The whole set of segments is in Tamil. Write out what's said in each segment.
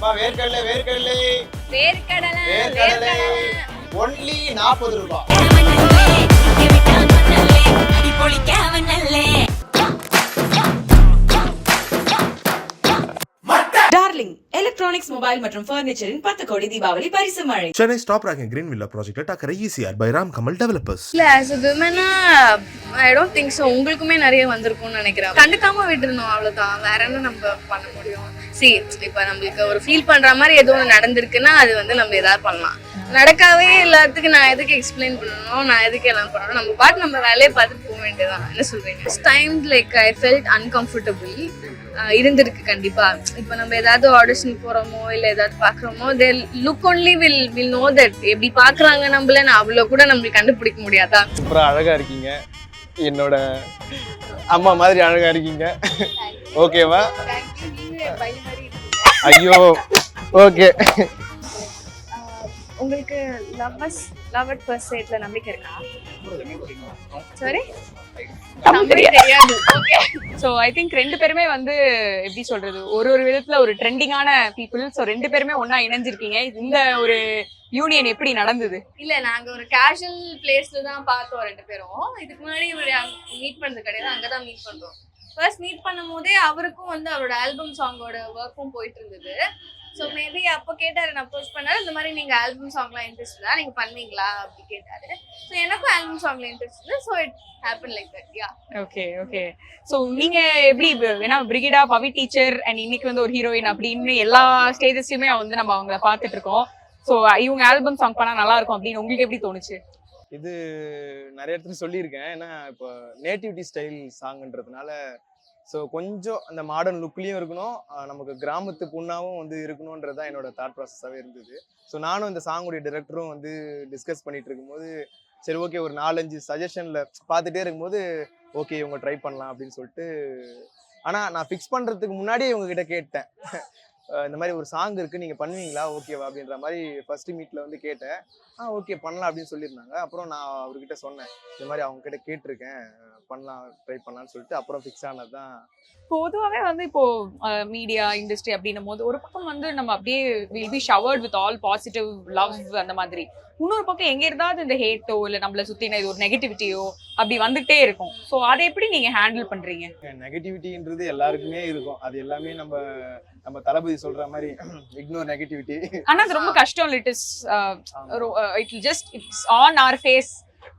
அம்மா வேர்க்கடலை வேர்க்கடலை வேர்க்கடலை வேர்க்கடலை ஒன்லி 40 ரூபாய். டார்லிங் எலக்ட்ரானிக்ஸ் மொபைல் மற்றும் ஃபர்னிச்சரின் 10 கோடி தீபாவளி பரிசு மழை. Chennai Stop Ranking Green Villa project Takara ECR by Ram Kamal Developers. இல்ல as a woman I don't think so. உங்களுக்குமே நிறைய வந்திருக்கும்னு நினைக்கிறேன். கண்டுக்காம விட்டுறணும் அவ்வளவுதான். வேற என்ன நம்ம பண்ண முடியும்? இப்ப நம்மளுக்கு ஒரு ஃபீல் பண்ற மாதிரி ஏதோ ஒன்று நடந்திருக்குன்னா அது வந்து நம்ம ஏதாவது பண்ணலாம். நடக்காவே எல்லாத்துக்கும் நான் எதுக்கு எக்ஸ்பிளைன் பண்ணணும், நான் எதுக்கு எல்லாம் பண்ணணும், நம்ம பாட்டு நம்ம வேலையை பார்த்துட்டு போக வேண்டியதான். என்ன சொல்றீங்க? Time like I felt uncomfortable இருந்திருக்கு கண்டிப்பா. இப்போ நம்ம ஏதாவது ஆடிஷன் போறோமோ இல்ல ஏதாவது பாக்குறோமோ they look only will know that எப்படி பாக்குறாங்க நம்மள. நான் அவ்வளவு கூட நம்மளுக்கு கண்டுபிடிக்க முடியாதா? சூப்பரா அழகா இருக்கீங்க, என்னோட அம்மா மாதிரி அழகா இருக்கீங்க. ஓகேவா? ஐயோ ஓகே. உங்களுக்கு லவ் அட் ஃபர்ஸ்ட் சைட்ல நம்பிக்கை இருக்கா? சாரி தெரியாது. ஓகே. ஸோ ஐ திங்க் ரெண்டு பேருமே வந்து எப்படி சொல்றது, ஒரு விதத்துல ஒரு ட்ரெண்டிங்கான பீப்புள். ஸோ ரெண்டு பேருமே ஒன்னா இணைஞ்சிருக்கீங்க. இந்த ஒரு யூனியன் எப்படி நடந்தது? இல்ல நாங்க ஒரு கேஷுவல் பிளேஸ்ல தான் பார்த்தோம் ரெண்டு பேரும். இதுக்கு முன்னாடி மீட் பண்ணது கிடையாது, அங்கதான் மீட் பண்றோம். ஃபர்ஸ்ட் மீட் பண்ணும் போதே அவருக்கும் வந்து அவரோட ஆல்பம் சாங்கோட ஒர்க்கும் போயிட்டு இருந்தது. ஸோ மேபி அப்போ கேட்டாரு, நான் அப்ரோச் பண்ணாரு, இந்த மாதிரி நீங்க ஆல்பம் சாங்லாம் இன்ட்ரெஸ்ட் தான், நீங்க பண்ணீங்களா அப்படி கேட்டாரு. ஸோ எனக்கும் ஆல்பம் சாங்ல இன்ட்ரெஸ்ட் இல்லை. So it happen like that. Yeah okay okay. So நீங்க எப்படி, ஏன்னா பிரிகிடா பவி டீச்சர் அண்ட் இன்னைக்கு வந்து ஒரு ஹீரோயின் அப்படின்னு எல்லா ஸ்டேஜஸ்லயுமே வந்து நம்ம அவங்கள பார்த்துட்டு இருக்கோம். ஸோ இவங்க ஆல்பம் சாங் பண்ணா நல்லா இருக்கும் அப்படின்னு உங்களுக்கு எப்படி தோணுச்சு? இது நிறைய இடத்துல சொல்லியிருக்கேன். ஏன்னா இப்போ நேட்டிவிட்டி ஸ்டைல் சாங்ன்றதுனால ஸோ கொஞ்சம் அந்த மாடர்ன் லுக்லேயும் இருக்கணும், நமக்கு கிராமத்து பொண்ணாவும் வந்து இருக்கணுன்றது தான் என்னோட தாட் ப்ராசஸாகவே இருந்தது. ஸோ நானும் இந்த சாங்குடைய டைரக்டரும் வந்து டிஸ்கஸ் பண்ணிட்டு இருக்கும்போது சரி ஓகே ஒரு 4-5 சஜஷனில் பார்த்துட்டே இருக்கும்போது ஓகே இவங்க ட்ரை பண்ணலாம் அப்படின்னு சொல்லிட்டு. ஆனால் நான் ஃபிக்ஸ் பண்ணுறதுக்கு முன்னாடியே இவங்ககிட்ட கேட்டேன், இந்த மாதிரி ஒரு சாங் இருக்குது நீங்கள் பண்ணுவீங்களா ஓகேவா அப்படின்ற மாதிரி ஃபர்ஸ்ட் மீட்டில் வந்து கேட்டேன். ஓகே பண்ணலாம் அப்படின்னு சொல்லியிருந்தாங்க. அப்புறம் நான் அவர்கிட்ட சொன்னேன், இந்த மாதிரி அவங்க கிட்ட கேட்டிருக்கேன், பண்ணலாம் ட்ரை பண்ணலான்னு சொல்லிட்டு அப்புறம் ஃபிக்ஸ் ஆனது தான். பொதுவாகவே வந்து இப்போ மீடியா இண்டஸ்ட்ரி அப்படின்னும் போது ஒரு பக்கம் வந்து நம்ம அப்படியே will be showered with all positive love அந்த மாதிரி, இன்னொரு பக்கம் எங்க இருந்தாவது இந்த ஹேட்டோ இல்ல நம்மள சுத்தின இது ஒரு நெகட்டிவிட்டியோ அப்படி வந்துட்டே இருக்கும். ஸோ அதை எப்படி நீங்க ஹேண்டில் பண்றீங்க? நெகட்டிவிட்டின்றது எல்லாருக்குமே இருக்கும், அது எல்லாமே நம்ம தளபதி சொல்ற மாதிரி இக்னோர் நெகட்டிவிட்டி. ஆனா அது ரொம்ப கஷ்டம். It's on our face.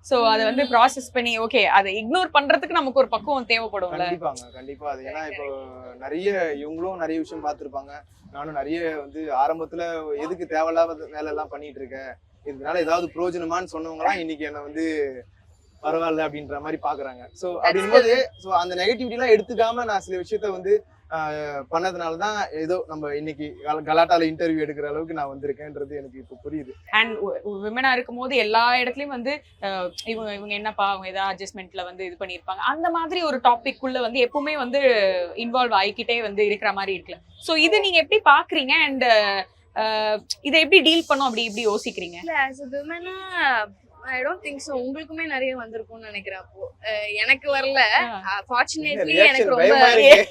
So அதை வந்து ப்ராசஸ் பண்ணி ஓகே அதை இக்னோர் பண்றதுக்கு நமக்கு ஒரு பக்குவம் தேவைப்படும்ல. கண்டிப்பா அது. ஏன்னா இப்போ நிறைய இவங்களும் நிறைய விஷயம் பார்த்துருப்பாங்க, நானும் நிறைய வந்து ஆரம்பத்துல எதுக்கு தேவையில்லாத வேலை எல்லாம் பண்ணிட்டு இருக்கேன், இதனால ஏதாவது பிரயோஜனமான்னு சொன்னவங்க எல்லாம் இன்னைக்கு என்ன வந்து பரவாயில்ல அப்படின்ற மாதிரி பாக்குறாங்க. ஸோ அப்படின்போது ஸோ அந்த நெகட்டிவிட்டி எல்லாம் எடுத்துக்காம நான் சில விஷயத்த வந்து பண்ணதுனாலதான் ஏதோ நம்ம இன்னைக்கு கலாட்டால இன்டர்வியூ எடுக்கிற அளவுக்கு நான் வந்திருக்கேன்றது எனக்கு இப்போ புரியுது. அண்ட் விமனா இருக்கும் போது எல்லா இடத்துலயும் வந்து இவங்க என்னப்பா அவங்க ஏதாவது அட்ஜஸ்ட்மெண்ட்ல வந்து இது பண்ணிருப்பாங்க, அந்த மாதிரி ஒரு டாபிக் உள்ள வந்து எப்பவுமே வந்து இன்வால்வ் ஆகிக்கிட்டே வந்து இருக்கிற மாதிரி இருக்குல்ல. ஸோ இது நீங்க எப்படி பாக்குறீங்க அண்ட் இதை எப்படி டீல் பண்ணும் அப்படி இப்படி யோசிக்கிறீங்க? இல்ல as a woman I don't think so. உங்களுக்குமே நிறைய வந்திருக்கும்னு நினைக்கிறேன். அப்போ எனக்கு வரல. ஃபார்ச்சுனேட்லி எனக்கு ரொம்ப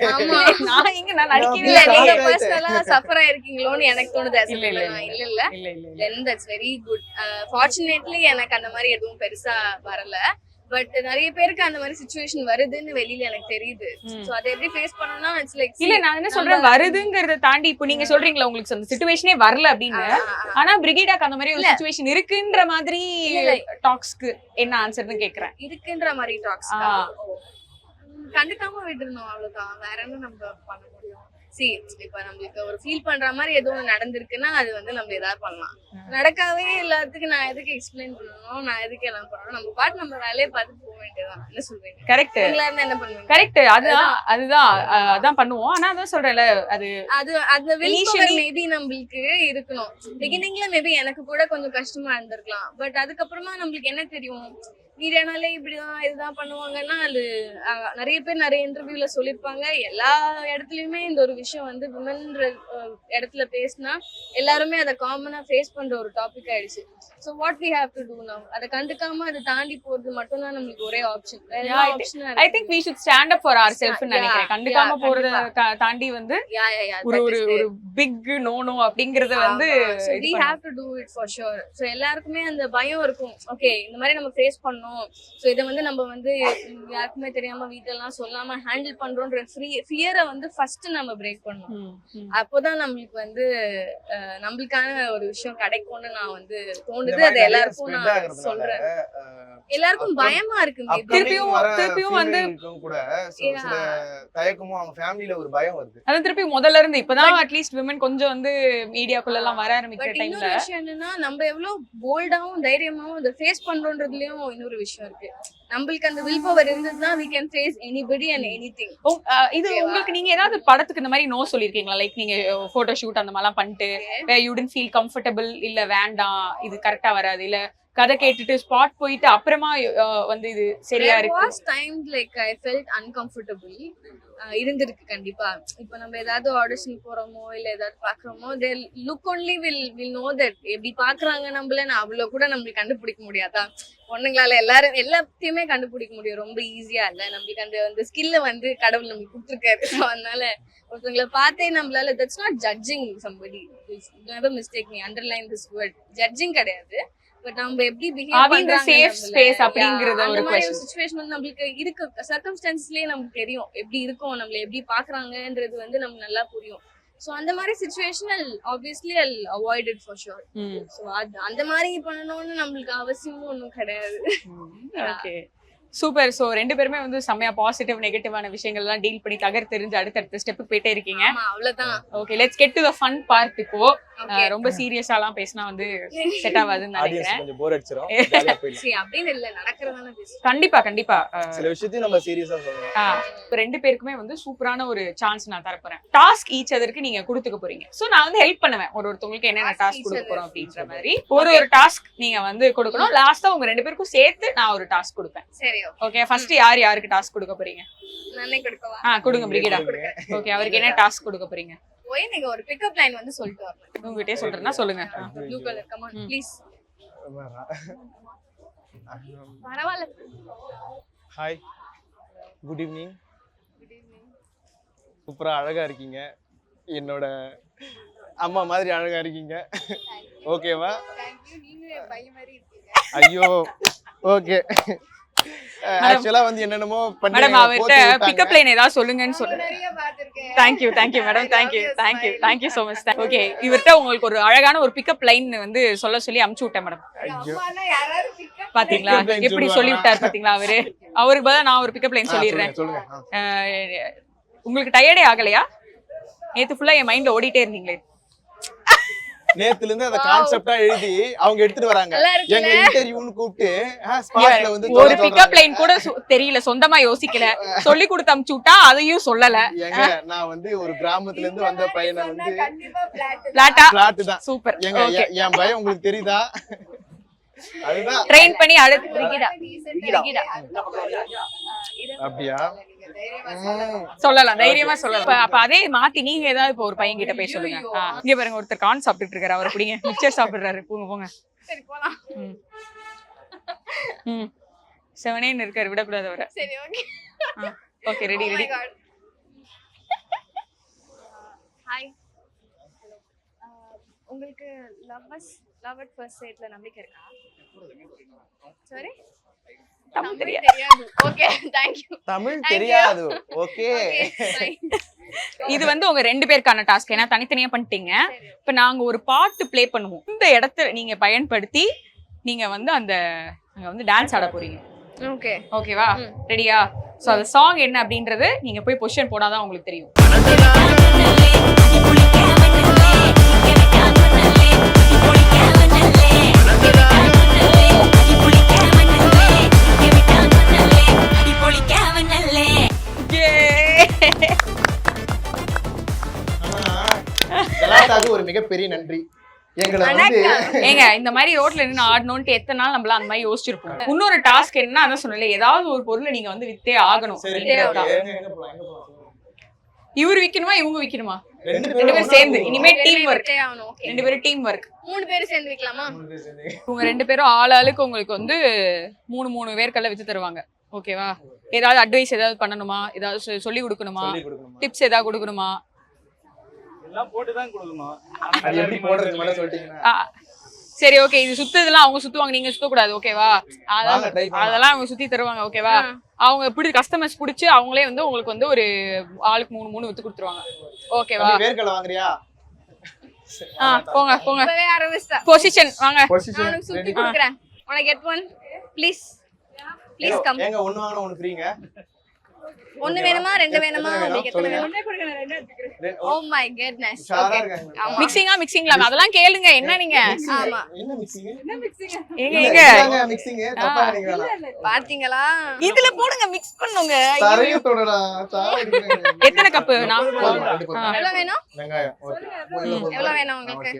ஆமா நான் இங்க நான் நடிக்கவே இல்ல. இல்லை. நீங்க பர்சனலா சஃபர் ஆயிருக்கீங்களோன்னு எனக்கு தோணுது. இல்ல இல்ல then that's very good. Fortunately எனக்கு அந்த மாதிரி எதுவும் பெருசா வரல. பட் நிறைய பேருக்கு அந்த மாதிரி சிச்சுவேஷன் வருதுன்னு வெளியில எனக்கு தெரியுது. சோ அதை எப்படி ஃபேஸ் பண்ணனும்னா இட்ஸ் லைக் இல்ல நான் என்ன சொல்றேன், வருதுங்கறத தாண்டி இப்போ நீங்க சொல்றீங்களா உங்களுக்கு அந்த சிச்சுவேஷனே வரல அப்படின்னு, ஆனா பிரிகிடாக்கு அந்த மாதிரி ஒரு சிச்சுவேஷன் இருக்குன்ற மாதிரி டாக்ஸ்க்கு என்ன ஆன்சர்னு கேக்குறேன். இருக்குன்ற மாதிரி டாக்ஸ் கண்டுக்காம விட்டுறணும் அவ்வளவுதான். வேற என்ன நம்ம பண்ண முடியும்? இப்ப நம்மளுக்கு ஒரு ஃபீல் பண்ற மாதிரி ஏதோ ஒன்று நடந்திருக்குன்னா அது வந்து நம்ம ஏதாவது பண்ணலாம். நடக்காவே எல்லாத்துக்கும் நான் எதுக்கு எக்ஸ்பிளைன் பண்ணணும், நான் எதுக்கு எல்லாம் பண்ணணும், நம்ம பாட்டு நம்ம வேலையை பார்த்துட்டு போக வேண்டியதான். என்ன சொல்றீங்க? கரெக்ட். என்ன பண்ணுவீங்க? கரெக்ட். அதான் பண்ணுவோம். ஆனா அதான் சொல்றேன்ல, அது அந்த வெளிஷன் மேபி நம்மளுக்கு இருக்கணும். பிகினிங்ல மேபி எனக்கு கூட கொஞ்சம் கஷ்டமா இருந்திருக்கலாம். பட் அதுக்கப்புறமா நம்மளுக்கு என்ன தெரியும், மீடியானாலே இப்படிதான் இதுதான் பண்ணுவாங்கன்னா அது நிறைய பேர் நிறைய இன்டர்வியூல சொல்லியிருப்பாங்க. எல்லா இடத்துலயுமே இந்த ஒரு விஷயம் வந்து விமன்ற இடத்துல பேசினா எல்லாருமே அதை காமனா ஃபேஸ் பண்ற ஒரு டாபிக் ஆயிடுச்சு. So what we have to do now, அதை கண்டுக்காம அதை தாண்டி போறது மட்டும்தான் நம்மளுக்கு ஒரே option. I think we should stand up for ourselves னு நினைக்கிறேன். கண்டுக்காம போறத தாண்டி வந்து ஒரு ஒரு ஒரு பிக் நோ அப்படிங்கறது வந்து we have to do it for sure. So எல்லாருக்குமே அந்த பயம் இருக்கும். ஓகே இந்த மாதிரி நம்ம ஃபேஸ் பண்ணோம். சோ இத வந்து நம்ம வந்து யாருக்குமே தெரியாம வீட்டெல்லாம் சொல்லாம ஹேண்டில் பண்றோம்ன்ற ஃபியரை வந்து ஃபர்ஸ்ட் நம்ம பிரேக் பண்ணணும். அப்போதான் நம்மளுக்கு வந்து நம்மளுக்கான ஒரு விஷயம் கிடைக்கும்னு நான் வந்து தோணுது. அது எல்லாருக்கும் நான் சொல்றேன். எல்லாருக்கும் பயமா இருக்கு. திருப்பியும் வந்து கூட சில தயக்கமும் அவங்க ஃபேமிலில ஒரு பயம் வருது. அது திருப்பி முதல்ல இருந்து இப்பதான் அட்லீஸ்ட் விமன் கொஞ்சம் வந்து மீடியாக்குள்ள எல்லாம் வர ஆரம்பிக்கிற டைம்ல இன்னொரு விஷயம் என்னன்னா நம்ம எவ்வளவு போல்டாவும் தைரியமாவும் அதை ஃபேஸ் பண்றோன்றதுலயும் இன்னொரு விஷயம் இருக்கு. நம்மளுக்கு அந்த வில் பவர் இருந்ததுன்னா we can face anybody and anything. இது உங்களுக்கு நீங்க ஏதாவது படத்துக்கு இந்த மாதிரி நோ சொல்லிருக்கீங்களா? லைக் நீங்க போட்டோ ஷூட் அந்த மாதிரிலாம் பண்ணிட்டு you didn't feel comfortable, இல்ல வேண்டாம் இது கரெக்டா வராது, இல்ல கதை கேட்டுட்டு ஸ்பாட் போயிட்டு அப்புறமா வந்து இது சரியா இருக்கு? There was times like I felt uncomfortable. இருந்திருக்கு கண்டிப்பா. இப்போ நம்ம ஏதாவது ஆடிஷன் போறோமோ இல்ல ஏதாவது பாக்குறோமோ they look only will know that எப்படி பாக்குறாங்க நம்மள. அவ்வளவு கூட நம்மளுக்கு கண்டுபிடிக்க முடியாதா? பொண்ணுங்களால எல்லாத்தையுமே கண்டுபிடிக்க முடியும் ரொம்ப ஈஸியா இல்ல. நம்மளுக்கு அந்த ஸ்கில்ல வந்து கடவுள் நம்மளுக்கு கொடுத்துருக்காரு. அதனால ஒருத்தவங்களை பார்த்தே நம்மளால that's not judging somebody. Never mistake me, underline this word. Judging கிடையாது. பட் நம்ம எப்படி பிஹேவ் பண்றாங்க சேஃப் ஸ்பேஸ் அப்படிங்கறது ஒரு क्वेश्चन. சிச்சுவேஷன் வந்து நமக்கு இருக்கு சர்க்கம்ஸ்டான்சஸ்லயே நமக்கு தெரியும் எப்படி இருக்கும், நம்மள எப்படி பாக்குறாங்கன்றது வந்து நமக்கு நல்லா புரியும். சோ அந்த மாதிரி situation obviously I'll avoid it for sure. So அந்த மாதிரி பண்ணனும்னு நமக்கு அவசியமும் ஒண்ணும் கிடையாது. Okay super. சோ ரெண்டு பேருமே வந்து செமையா பாசிட்டிவ் நெகட்டிவான விஷயங்கள் எல்லாம் டீல் பண்ணி தெரிஞ்சு அடுத்த ஸ்டெப்புக்கு போயிட்டே இருக்கீங்க. அவ்வளவுதான். Okay let's get to the fun part. இப்போ ரொம்ப சீரியஸாலாம் பேசினா வந்து செட் ஆகாதுன்னு நினைக்கிறேன். கொஞ்சம் போர் அடிச்சிரும். ஜாலியா போயிடலாம். சரி அப்படின்னு இல்ல நடக்கறதானே பேசு. கண்டிப்பா சில விஷயத்தையும் நம்ம சீரியஸா சொல்லலாம். இப்போ ரெண்டு பேருக்குமே வந்து சூப்பரான ஒரு சான்ஸ் நான் தர போறேன். டாஸ்க் ஈச் அதற்கு நீங்க கொடுத்துக்க போறீங்க. சோ நான் வந்து ஹெல்ப் பண்ணுவேன் ஒருத்தவங்களுக்கு என்னென்ன டாஸ்க் கொடுக்க போறோம் அப்படின்ற மாதிரி. ஒரு டாஸ்க் நீங்க வந்து கொடுக்கணும். லாஸ்டா உங்க ரெண்டு பேருக்கும் சேர்த்து நான் ஒரு டாஸ்க் கொடுப்பேன். சரி ஓகே ஃபர்ஸ்ட் யாருக்கு டாஸ்க் கொடுக்க போறீங்க? நானே கொடுக்கவா? கொடுங்க பிரிகிடா. ஓகே அவருக்கு என்ன டாஸ்க் கொடுக்க போறீங்க? போய் நீங்க ஒரு பிக்கப் லைன் வந்து சொல்லிட்டு வரணும். உங்ககிட்டயே சொல்றேன்னா சொல்லுங்க. Blue colour come on please. பரவாயில்லை. Hi good evening. சூப்பரா அழகா இருக்கீங்க. என்னோட அம்மா மாதிரி அழகா இருக்கீங்க. ஓகேவா? Thank you. நீங்க பையன் மாதிரி இருக்கீங்க. ஐயோ ஓகே. ஆக்சுவலா வந்து என்னென்னமோ பண்ணி மேடம் அவர்ட்ட பிக்கப் லைன் ஏதாவது சொல்லுங்கன்னு சொல்லுங்க. நிறைய பாத்துர்க்கேன். Thank you madam. thank you so much. Okay இவர்ட்ட உங்களுக்கு ஒரு அழகான ஒரு பிக்கப் லைன் வந்து சொல்லி அனுப்பிச்சு விட்டேன் மேடம். அம்மானா யாராவது பிக்கப் பாத்தீங்களா எப்படி சொல்லி விட்டார் பாத்தீங்களா அவருக்கு பதிலா நான் ஒரு பிக்கப் லைன் சொல்லிடுறேன். உங்களுக்கு டயர்டே ஆகலையா? நேத்து ஃபுல்லா என் மைண்ட்ல ஓடிட்டே இருந்தீங்களே. நேத்துல இருந்து அந்த கான்செப்டா எழுதி அவங்க எடுத்துட்டு வராங்க. எங்க இன்டர்வியூன்னு கூப்பிட்டு ஸ்பாட்ல வந்து ஒரு பிக்கப் லைன் கூட தெரியல, சொந்தமா யோசிக்கல, சொல்லி கொடுத்து அனுப்பிச்சு விட்டா அதையும் சொல்லல. ஏங்க நான் வந்து ஒரு கிராமத்துல இருந்து வந்த பையனை வந்து கண்டிப்பா பிளாட் தான். சூப்பர். ஏங்க என் பயம் உங்களுக்கு தெரியுதா? அதுதான் ட்ரெயின் பண்ணி அடுத்து அப்படியா சொல்லலாம், தைரியமா சொல்லலாம். அப்ப அதே மாத்தி நீங்க ஏதாவது இப்ப ஒரு பையன் கிட்ட போய் சொல்லுங்க. இங்க பாருங்க ஒருத்தர் கார்ன் சாப்பிட்டுட்டு இருக்காரு, அவரை பிடிங்க. மிக்சர் சாப்பிடுறாரு, போங்க. சரி போலாம். செவனேன்னு இருக்காரு, விடக்கூடாது அவரை. சரி ஓகே. Okay ready. ஹாய். உங்களுக்கு லவ் அட் ஃபர்ஸ்ட் சைட்ல நம்பிக்கை இருக்கா? சாரி தமிழ் தெரியாது. Okay thank you. தமிழ் தெரியாது. ஓகே இது வந்து உங்க ரெண்டு பேருக்கான டாஸ்க். ஏன்னா தனித்தனியா பண்ணிட்டீங்க. இப்ப நாங்க ஒரு பாட்டு ப்ளே பண்ணுவோம். இந்த இடத்தை நீங்க பயன்படுத்தி நீங்க வந்து அங்க வந்து டான்ஸ் ஆட போறீங்க. ஓகே ஓகேவா? ரெடியா? சோ அந்த சாங் என்ன அப்படின்றது நீங்க போய் பொசிஷன் போடாதான் உங்களுக்கு தெரியும். ஒரு மிகப்பெரிய நன்றி. எங்களை வந்து ஏங்க இந்த மாதிரி ரோட்ல நின்று ஆடணும்னு எத்தனை நாள் நம்மள அந்த மாதிரி யோசிச்சிருப்போம். இன்னொரு டாஸ்க் என்னன்னா அதான் சொன்னல, ஏதாவது ஒரு பொருளை நீங்க வந்து வித்தே ஆகணும். இவரு விக்கணுமா இவங்க விக்கணுமா? ரெண்டு பேரும் சேர்ந்து. இனிமே டீம் ஒர்க். ரெண்டு பேரும் டீம் ஒர்க். மூணு பேரும் சேர்ந்து விக்கலாமா? உங்க ரெண்டு பேரும் ஆளாளுக்கு உங்களுக்கு வந்து 3 வேர்க்கல்ல வித்து தருவாங்க. ஓகேவா? ஏதாவது அட்வைஸ் ஏதாவது பண்ணணுமா? ஏதாவது சொல்லி கொடுக்கணுமா? சொல்லி கொடுக்கணுமா? டிப்ஸ் ஏதாவது கொடுக்கணுமா? எல்லாம் போட்டு தான் கொடுக்கணும். அது எப்படி போடுறது மட்டும் சொல்லிட்டீங்கன்னா சரி ஓகே. இது சுத்ததெல்லாம் அவங்க சுத்துவாங்க, நீங்க சுத்த கூடாது. ஓகேவா? வாங்க, try பண்ணலாம். அதெல்லாம் அவங்க சுத்தி தருவாங்க. ஓகேவா? அவங்க எப்படி கஸ்டமர்ஸ் பிடிச்சி அவங்களே வந்து உங்களுக்கு வந்து ஒரு ஆளுக்கு 3 வித்து கொடுத்துருவாங்க. ஓகேவா? தம்பி, வேர்க்கடலை வாங்குறியா? போங்க போங்க. இப்பவே ஆரம்பிச்சிட்டா. பொசிஷன் வாங்க. பொசிஷன் நான் சுத்தி கொடுக்குறேன். உனக்கு get one please கம். ஏங்க ஒண்ணு வாங்கினா ஒண்ணு ஃப்ரீங்க. ஒன்னு வேணுமா 2 வேணுமா? உங்களுக்கு எத்தனை வேணும்? Oh my goodness. ஓகே. ஆமா. மிக்சிங்ல அதெல்லாம் கேளுங்க. என்ன நீங்க? ஆமா. என்ன மிக்சிங்? எங்க எங்க மிக்சிங் தப்பா நினைக்கிறேன். பாத்தீங்களா? இதுல போடுங்க, மிக்ஸ் பண்ணுங்க. தரையத்தோடடா சாவடிக்கிறேன். எத்தனை கப்? நான் எவ்வளவு வேணும்? வெங்காயம். ஓகே. எவ்வளவு வேணும் உங்களுக்கு?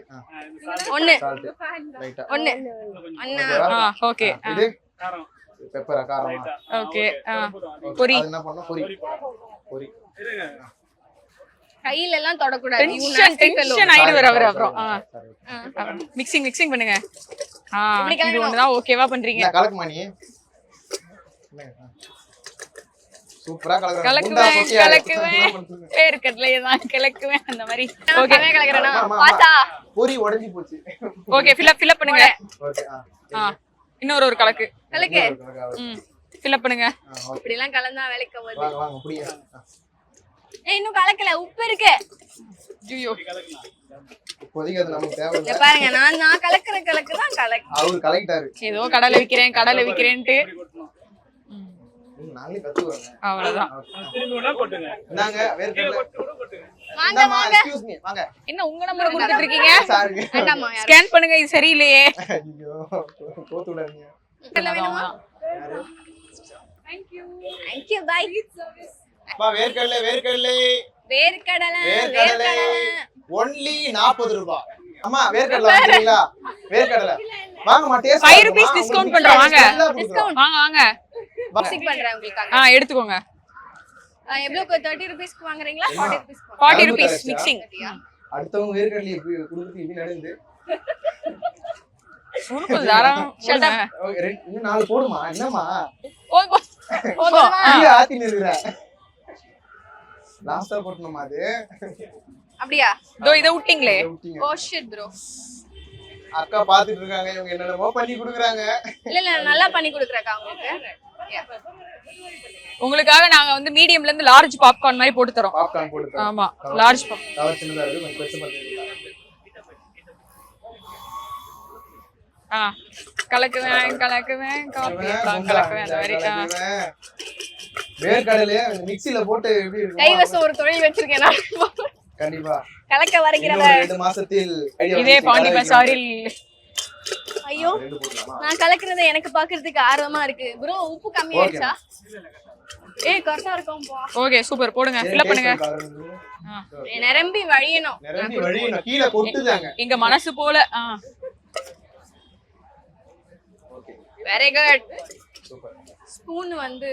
ஒன்னு. ஒன்னு. அண்ணா. ஓகே. இது காரம் பெப்பரா காரமா? ஓகே. பொரி. அது என்ன பண்ணனும்? பொரி. கையில எல்லாம் தொட கூடாது. டென்ஷன் ஆயிடுவார் அவர். அப்புறம் மிக்சிங் பண்ணுங்க. இது ஒண்ணுதான் ஓகேவா பண்றீங்க? கலக்குமா நீ? சூப்பரா கலக்குறேன். கலக்குவேன். பேர்க்கடலையே தான் கலக்குவேன் அந்த மாதிரி. ஓகே கலக்குறேனா? பாத்தா. பொரி உடைஞ்சி போச்சு. ஓகே ஃபில் பண்ணுங்க. ஓகே. இன்னொரு ஒரு கலக்கு. கலக்கு. ஃபில் பண்ணுங்க. இப்படி எல்லாம் கலந்தா வேலைக்கு ஆகாது. வாங்க புடிங்க. இன்னும் கலக்கல. உப்பு இருக்கு. ஐயோ. இப்போதைக்கு அது நமக்கு தேவை இல்ல. பாருங்க நான் கலக்குற கலக்கு தான் கலக்கு. அவர் கலக்கிட்டாரு. ஏதோ கடலை விக்கிறேன்ட்டு நாங்களே கத்துறோம். அவ்வளவுதான். திரும்பி ஒண்ணா போட்டுங்க. நாங்க வேர்க்கடலை வாங்க வாங்க. எக்ஸ்கியூஸ் மீ வாங்க. என்ன உங்க நம்பர் கொடுத்துட்டு இருக்கீங்க? சாரிங்க. வேண்டாமா? ஸ்கேன் பண்ணுங்க. இது சரியில்லையே. ஐயோ கோத்து விடாதீங்க. யார் வேணுமா? Thank you bye. பா வேர்க்கடலை வேர்க்கடலை only 40 ரூபாய். அம்மா வேர்க்கடலை வாங்குறீங்களா? வேர்க்கடலை வாங்கம்மா, டேஸ்ட் 5 rupees டிஸ்கவுண்ட் பண்றோம். வாங்க டிஸ்கவுண்ட் வாங்க மிக்சிங் பண்றேன் உங்களுக்காக. எடுத்துக்கோங்க. எவ்வளவுக்கு 30 ரூபீஸ்க்கு வாங்குறீங்களா? 40 ரூபீஸ்க்கு? 40 rupees மிக்சிங். அடுத்தவங்க வேர்க்கடலை குடுத்து இப்படி நடந்து சுருக்குது தாராளம். Shut up. இன்னும் 4 போடுமா? என்னம்மா போதும். இங்க ஆத்தின்னு இருக்கற. லாஸ்டா போடணுமா அது? அப்படியா? இத விட்டீங்களே. Oh shit bro. அக்கா பாத்துட்டு இருக்காங்க, இவங்க என்னென்னமோ பண்ணி குடுக்குறாங்க. இல்ல நல்லா பண்ணி கொடுக்குறேன்க்கா உங்களுக்கு. உங்களுக்காக நாங்க வந்து மீடியம்ல இருந்து லார்ஜ் பாப்கார்ன் மாதிரி போட்டு தரோம். பாப்கார்ன் போட்டு தரோம். ஆமா லார்ஜ் கவர் சின்னதா இருக்கு, கொஞ்சம் பெருசு பண்ணுங்க. கலக்குவேன் காபி கலக்குவேன் அந்த மாதிரி. வேர்க்கடலை மிக்ஸில போட்டு எப்படி இருக்கு? கைவசம் ஒரு தொழில் வச்சிருக்கேன் நான். கண்டிப்பா கலக்க வருகிறவ. 2 மாசத்தில் இதே பாண்டி பசாரில். ஐயோ நான் கலக்குறது எனக்கு பாக்குறதுக்கு ஆர்வமா இருக்கு. ப்ரோ உப்பு கம்மியாயிடுச்சா? கரெக்டா இருக்கும்பா. Okay super. போடுங்க ஃபில் பண்ணுங்க. நிரம்பி வழியணும். கீழ கொட்டுதாங்க. எங்க மனசு போல. Very good. சூப்பர். ஸ்பூன் வந்து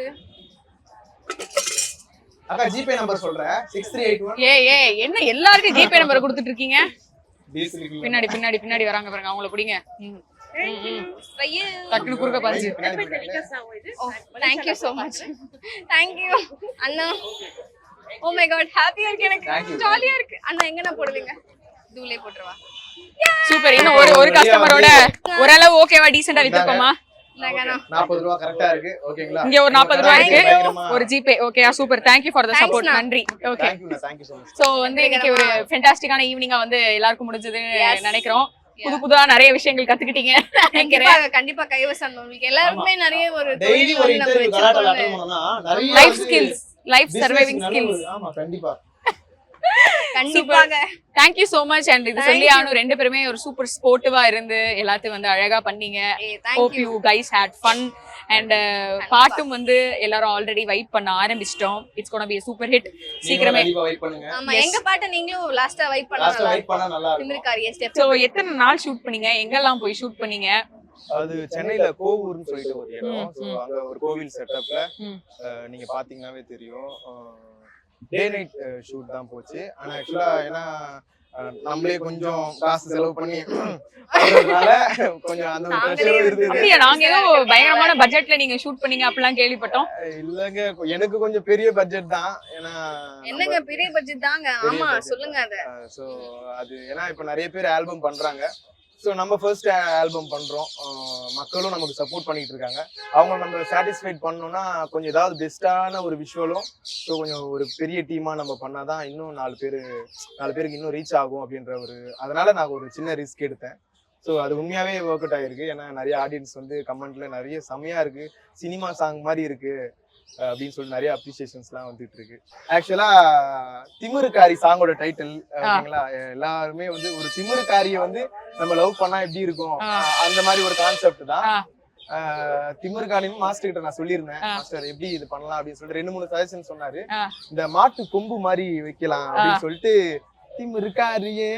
அக்கா ஜிபே நம்பர் சொல்றேன். 6381. ஏய் என்ன எல்லாருக்கும் ஜிபே நம்பர் கொடுத்துட்டு இருக்கீங்க? டீசல் பின்னாடி வராங்க பாருங்க, அவங்கள பிடிங்க. டக்குனு குறுக்க பாருங்க. Thank you so much. Thank you Anna. Oh my god ஹாப்பியா இருக்கு எனக்கு. ஜாலியா இருக்கு. அண்ணா எங்க நான் போடுவீங்க? தூளே போட்டுறவா? சூப்பர். இன்னும் ஒரு கஸ்டமரோட ஓரளவு ஓகேவா டீசென்ட்டா வித்துக்கோமா? 40 ரூபாய் கரெக்ட்டா இருக்கு. ஓகேங்களா? இங்க ஒரு 40 ரூபாய் இருக்கு. ஒரு GPay. Okay super. Thank you for the support. நன்றி. Okay Thank you so much. So வந்து இன்னைக்கு ஒரு ஃபென்டாஸ்டிக்கான ஈவினிங்கா வந்து எல்லாருக்கும் முடிஞ்சதுன்னு நினைக்கிறோம். புதுதா நிறைய விஷயங்கள் கத்துக்கிட்டீங்க. கண்டிப்பா கைவசம் உங்களுக்கு எல்லாருக்குமே நிறைய ஒரு டெய்லி ஒரு இன்டர்வியூ கலாட்டல அட்டெண்ட் பண்ணனும்னா நிறைய life skills, life surviving skills. ஆமா கண்டிப்பா. கண்டிப்பாக. Thank you so much. and இது சொல்லி ஆனு ரெண்டு பேருமே ஒரு சூப்பர் ஸ்போர்ட்டிவா இருந்து எல்லாத்தையும் வந்து அழகா பண்ணீங்க. Hope you guys had fun and பாட்டும் வந்து எல்லாரும் ஆல்ரெடி வைப் பண்ண ஆரம்பிச்சிட்டோம். It's going to be a super hit. சீக்கிரமே வைப் பண்ணுங்க. ஆமா எங்க பாட்ட நீங்களும் லாஸ்டா வைப் பண்ணா நல்லா இருக்கும். திமிர்காரியே ஸ்டெப். சோ எத்தனை நாள் ஷூட் பண்ணீங்க? எங்கெல்லாம் போய் ஷூட் பண்ணீங்க? அது சென்னையில கோவூர்னு சொல்லிட்டு ஒரு இடம். சோ அங்க ஒரு கோவில் செட்டப்ல நீங்க பாத்தீங்கன்னாவே தெரியும். டே நைட் ஷூட் தான் போச்சு. ஆனா ஆக்சுவலா ஏன்னா நம்மளே கொஞ்சம் காசு செலவு பண்ணி பண்றதுனால கொஞ்சம் அந்த ஒரு pressure இருந்தது. அப்படியா? நாங்க ஏதோ பயங்கரமான பட்ஜெட்ல நீங்க ஷூட் பண்ணீங்க அப்படிலாம் கேள்விப்பட்டோம். இல்லங்க, எனக்கு கொஞ்சம் பெரிய பட்ஜெட் தான். ஏன்னா என்னங்க பெரிய பட்ஜெட் தாங்க. ஆமா சொல்லுங்க அத. ஸோ அது ஏன்னா இப்போ நிறைய பேர் ஆல்பம் பண்றாங்க. ஸோ நம்ம ஃபர்ஸ்ட் ஆல்பம் பண்றோம், மக்களும் நமக்கு சப்போர்ட் பண்ணிட்டு இருக்காங்க. அவங்க நம்ம சாட்டிஸ்ஃபைட் பண்ணோம்னா கொஞ்சம் ஏதாவது பெஸ்ட்டான ஒரு விஷுவலும், ஸோ கொஞ்சம் ஒரு பெரிய டீமா நம்ம பண்ணாதான் இன்னும் 4 பேருக்கு இன்னும் ரீச் ஆகும் அப்படின்ற ஒரு, அதனால நான் ஒரு சின்ன ரிஸ்க் எடுத்தேன். ஸோ அது உண்மையாவே ஒர்க் அவுட் ஆயிருக்கு. ஏன்னா நிறைய ஆடியன்ஸ் வந்து கமெண்ட்ல நிறைய செமையா இருக்கு, சினிமா சாங் மாதிரி இருக்கு அப்படின்னு சொல்லி நிறைய அப்ரிசியேஷன்ஸ்லாம் வந்துட்டு இருக்கு. ஆக்சுவலா திமிருக்காரி சாங்கோட டைட்டில் ஓகேங்களா, எல்லாருமே வந்து ஒரு திமிருக்காரியை வந்து நம்ம லவ் பண்ணா எப்படி இருக்கும் அந்த மாதிரி ஒரு கான்செப்ட் தான். திமிருக்காரின்னு மாஸ்டர் கிட்ட நான் சொல்லியிருந்தேன், மாஸ்டர் எப்படி இது பண்ணலாம் அப்படின்னு சொல்லிட்டு 2-3 சஜஷன் சொன்னாரு. இந்த மாட்டு கொம்பு மாதிரி வைக்கலாம் அப்படின்னு சொல்லிட்டு, திமிருக்காரியே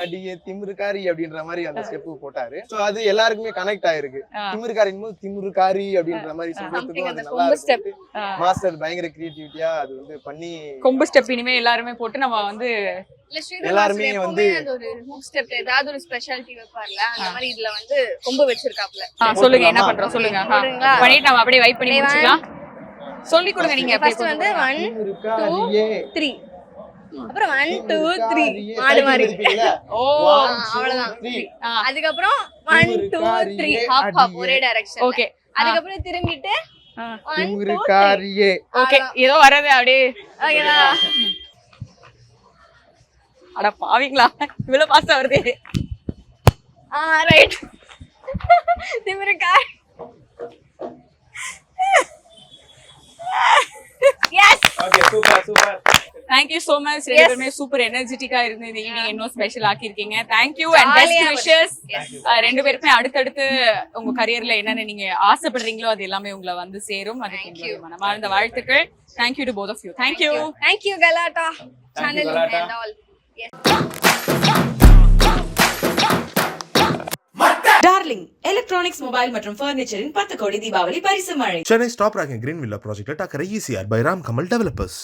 அடியே திமிருக்காரி அப்படின்ற மாதிரி அந்த ஸ்டெப் போட்டாரு. சோ அது எல்லாருக்குமே கனெக்ட் ஆயிருக்கு. திமிருக்காரின் போது திமிருக்காரி அப்படின்ற மாதிரி சொல்றதுக்கும் அது நல்லா இருக்கு. மாஸ்டர் பயங்கர கிரியேட்டிவிட்டியா அது வந்து பண்ணி கொம்பு ஸ்டெப் இனிமே எல்லாருமே போட்டு நம்ம வந்து எல்லாருமே வந்து ஒரு ஹூக் ஸ்டெப் ஏதாவது ஒரு ஸ்பெஷாலிட்டி வைப்பார்ல, அந்த மாதிரி இதுல வந்து கொம்பு வச்சிருக்காப்ல. சொல்லுங்க என்ன பண்றோம் சொல்லுங்க. பண்ணிட்டு நம்ம அப்படியே வைப் பண்ணி முடிச்சுக்கலாம். சொல்லி கொடுங்க நீங்க. ஃபர்ஸ்ட் வந்து 1 2 3 அப்புறம் 1 2 3 மாடு மாதிரி. ஓ அவ்வளவுதான். அதுக்கப்புறம் 1 2 3 ஹாப் ஒரே டைரக்ஷன். ஓகே. அதுக்கப்புறம் திரும்பிட்டு திமிருக்காரியே. ஓகே, ஏதோ வரது அப்படியே. ஓகேடா. அட பாவீங்களா, இவ்வளவு பாஸ்டா வருது. ரைட். திமிருக்காரி. Yes. Okay, super. Thank you so much. ரெண்டு பேருமே சூப்பர் எனர்ஜெட்டிக்கா இருந்து இந்த ஈவினிங் இன்னும் special ஆக்கிருக்கீங்க. Thank you and best wishes. ரெண்டு பேருமே அடுத்தடுத்து உங்க கரியர்ல என்னென்ன நீங்க ஆசைப்படுறீங்களோ அது எல்லாமே உங்களை வந்து சேரும். அதுக்கு மனமார்ந்த வாழ்த்துக்கள். Thank you to both of you. Thank you Galata channel and all. Yes. Darling electronics mobile மற்றும் ஃபர்னிச்சரின் 10 கோடி தீபாவளி பரிசு மழை. Chennai's top ranking Green Villa project at Takara ECR by Ram Kamal Developers.